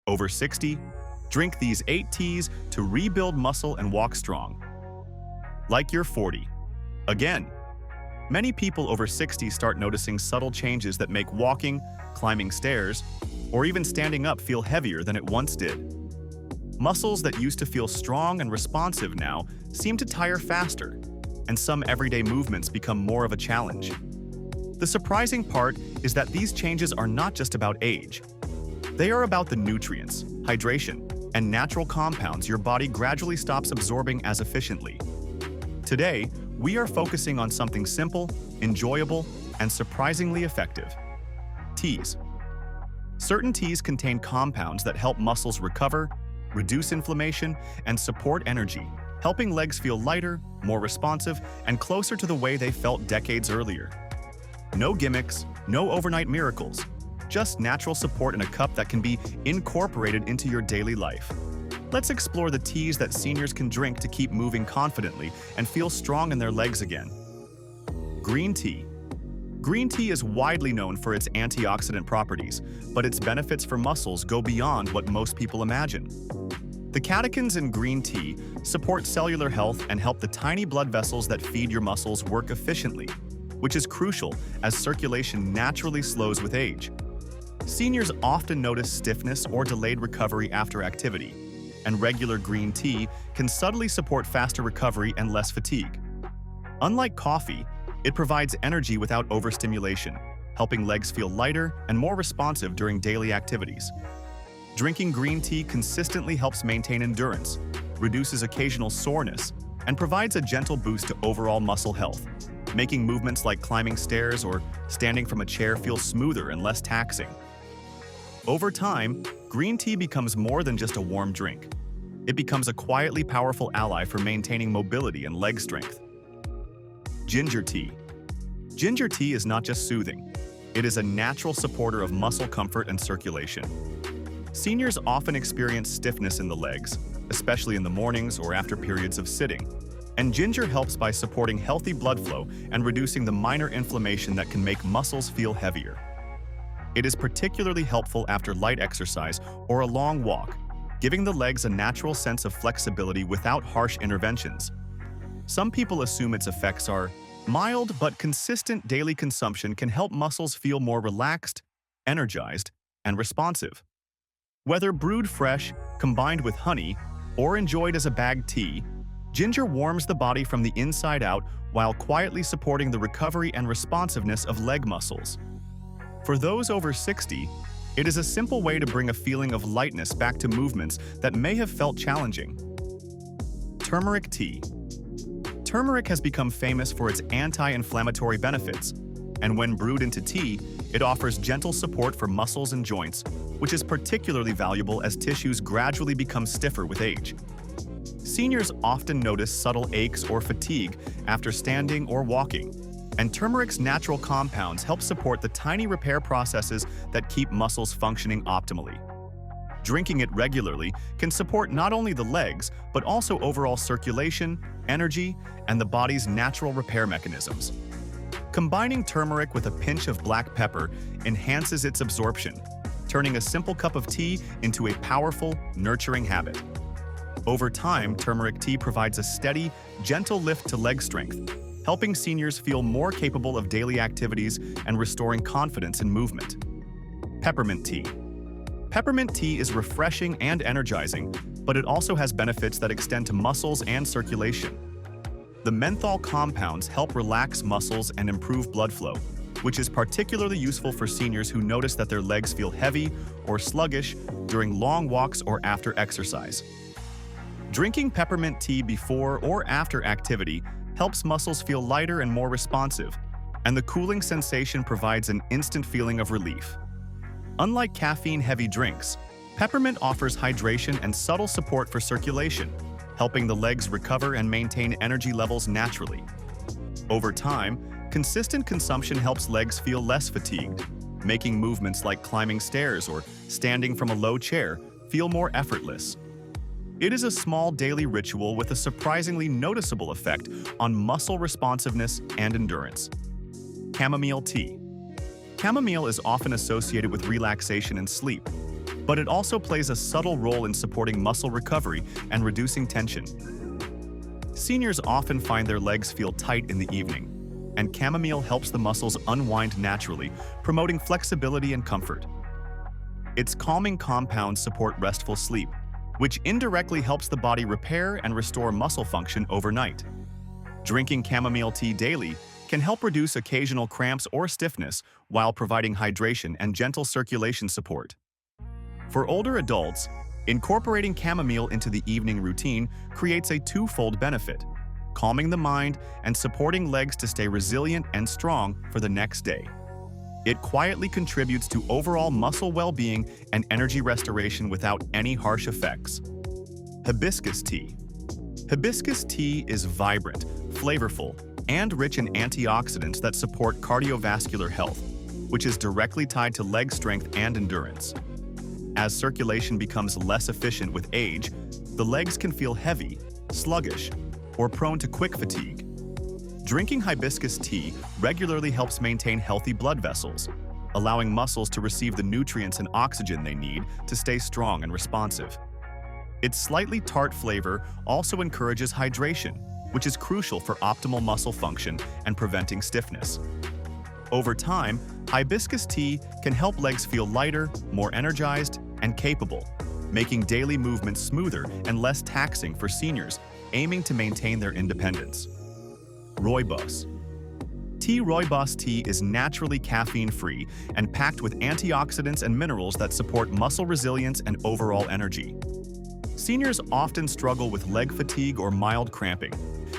Over 60? Drink these 8 teas to rebuild muscle and walk strong. Like you're 40. Again, many people over 60 start noticing subtle changes that make walking, climbing stairs, or even standing up feel heavier than it once did. Muscles that used to feel strong and responsive now seem to tire faster, and some everyday movements become more of a challenge. The surprising part is that these changes are not just about age. They are about the nutrients, hydration, and natural compounds your body gradually stops absorbing as efficiently. Today, we are focusing on something simple, enjoyable, and surprisingly effective: teas. Certain teas contain compounds that help muscles recover, reduce inflammation, and support energy, helping legs feel lighter, more responsive, and closer to the way they felt decades earlier. No gimmicks, no overnight miracles, just natural support in a cup that can be incorporated into your daily life. Let's explore the teas that seniors can drink to keep moving confidently and feel strong in their legs again. Green tea. Green tea is widely known for its antioxidant properties, but its benefits for muscles go beyond what most people imagine. The catechins in green tea support cellular health and help the tiny blood vessels that feed your muscles work efficiently, which is crucial as circulation naturally slows with age. Seniors often notice stiffness or delayed recovery after activity, and regular green tea can subtly support faster recovery and less fatigue. Unlike coffee, it provides energy without overstimulation, helping legs feel lighter and more responsive during daily activities. Drinking green tea consistently helps maintain endurance, reduces occasional soreness, and provides a gentle boost to overall muscle health, making movements like climbing stairs or standing from a chair feel smoother and less taxing. Over time, green tea becomes more than just a warm drink. It becomes a quietly powerful ally for maintaining mobility and leg strength. Ginger tea. Ginger tea is not just soothing. It is a natural supporter of muscle comfort and circulation. Seniors often experience stiffness in the legs, especially in the mornings or after periods of sitting, and ginger helps by supporting healthy blood flow and reducing the minor inflammation that can make muscles feel heavier. It is particularly helpful after light exercise or a long walk, giving the legs a natural sense of flexibility without harsh interventions. Some people assume its effects are mild, but consistent daily consumption can help muscles feel more relaxed, energized, and responsive. Whether brewed fresh, combined with honey, or enjoyed as a bagged tea, ginger warms the body from the inside out while quietly supporting the recovery and responsiveness of leg muscles. For those over 60, it is a simple way to bring a feeling of lightness back to movements that may have felt challenging. Turmeric tea. Turmeric has become famous for its anti-inflammatory benefits, and when brewed into tea, it offers gentle support for muscles and joints, which is particularly valuable as tissues gradually become stiffer with age. Seniors often notice subtle aches or fatigue after standing or walking, and turmeric's natural compounds help support the tiny repair processes that keep muscles functioning optimally. Drinking it regularly can support not only the legs, but also overall circulation, energy, and the body's natural repair mechanisms. Combining turmeric with a pinch of black pepper enhances its absorption, turning a simple cup of tea into a powerful, nurturing habit. Over time, turmeric tea provides a steady, gentle lift to leg strength, helping seniors feel more capable of daily activities and restoring confidence in movement. Peppermint tea. Peppermint tea is refreshing and energizing, but it also has benefits that extend to muscles and circulation. The menthol compounds help relax muscles and improve blood flow, which is particularly useful for seniors who notice that their legs feel heavy or sluggish during long walks or after exercise. Drinking peppermint tea before or after activity helps muscles feel lighter and more responsive, and the cooling sensation provides an instant feeling of relief. Unlike caffeine-heavy drinks, peppermint offers hydration and subtle support for circulation, helping the legs recover and maintain energy levels naturally. Over time, consistent consumption helps legs feel less fatigued, making movements like climbing stairs or standing from a low chair feel more effortless. It is a small daily ritual with a surprisingly noticeable effect on muscle responsiveness and endurance. Chamomile tea. Chamomile is often associated with relaxation and sleep, but it also plays a subtle role in supporting muscle recovery and reducing tension. Seniors often find their legs feel tight in the evening, and chamomile helps the muscles unwind naturally, promoting flexibility and comfort. Its calming compounds support restful sleep, which indirectly helps the body repair and restore muscle function overnight. Drinking chamomile tea daily can help reduce occasional cramps or stiffness while providing hydration and gentle circulation support. For older adults, incorporating chamomile into the evening routine creates a twofold benefit, calming the mind and supporting legs to stay resilient and strong for the next day. It quietly contributes to overall muscle well-being and energy restoration without any harsh effects. Hibiscus tea. Hibiscus tea is vibrant, flavorful, and rich in antioxidants that support cardiovascular health, which is directly tied to leg strength and endurance. As circulation becomes less efficient with age, the legs can feel heavy, sluggish, or prone to quick fatigue. Drinking hibiscus tea regularly helps maintain healthy blood vessels, allowing muscles to receive the nutrients and oxygen they need to stay strong and responsive. Its slightly tart flavor also encourages hydration, which is crucial for optimal muscle function and preventing stiffness. Over time, hibiscus tea can help legs feel lighter, more energized, and capable, making daily movements smoother and less taxing for seniors aiming to maintain their independence. Rooibos. Tea Rooibos tea is naturally caffeine-free and packed with antioxidants and minerals that support muscle resilience and overall energy. Seniors often struggle with leg fatigue or mild cramping,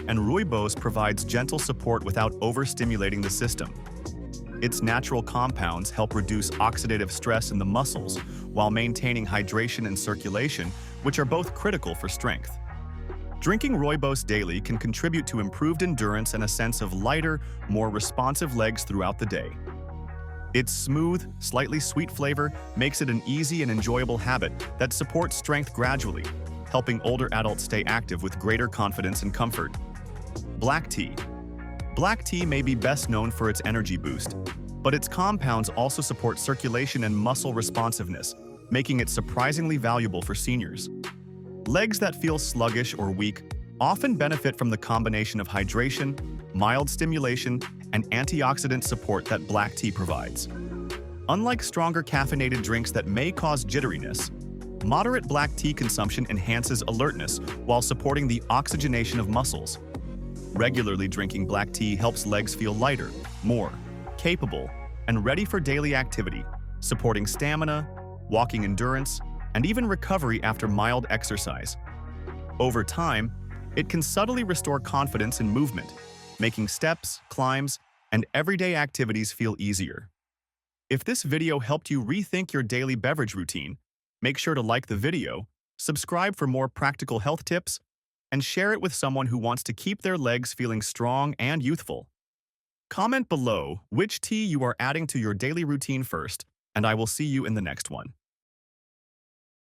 and Rooibos provides gentle support without overstimulating the system. Its natural compounds help reduce oxidative stress in the muscles while maintaining hydration and circulation, which are both critical for strength. Drinking Rooibos daily can contribute to improved endurance and a sense of lighter, more responsive legs throughout the day. Its smooth, slightly sweet flavor makes it an easy and enjoyable habit that supports strength gradually, helping older adults stay active with greater confidence and comfort. Black tea. Black tea may be best known for its energy boost, but its compounds also support circulation and muscle responsiveness, making it surprisingly valuable for seniors. Legs that feel sluggish or weak often benefit from the combination of hydration, mild stimulation, and antioxidant support that black tea provides. Unlike stronger caffeinated drinks that may cause jitteriness, moderate black tea consumption enhances alertness while supporting the oxygenation of muscles. Regularly drinking black tea helps legs feel lighter, more capable, and ready for daily activity, supporting stamina, walking endurance, and even recovery after mild exercise. Over time, it can subtly restore confidence in movement, making steps, climbs, and everyday activities feel easier. If this video helped you rethink your daily beverage routine, make sure to like the video, subscribe for more practical health tips, and share it with someone who wants to keep their legs feeling strong and youthful. Comment below which tea you are adding to your daily routine first, and I will see you in the next one.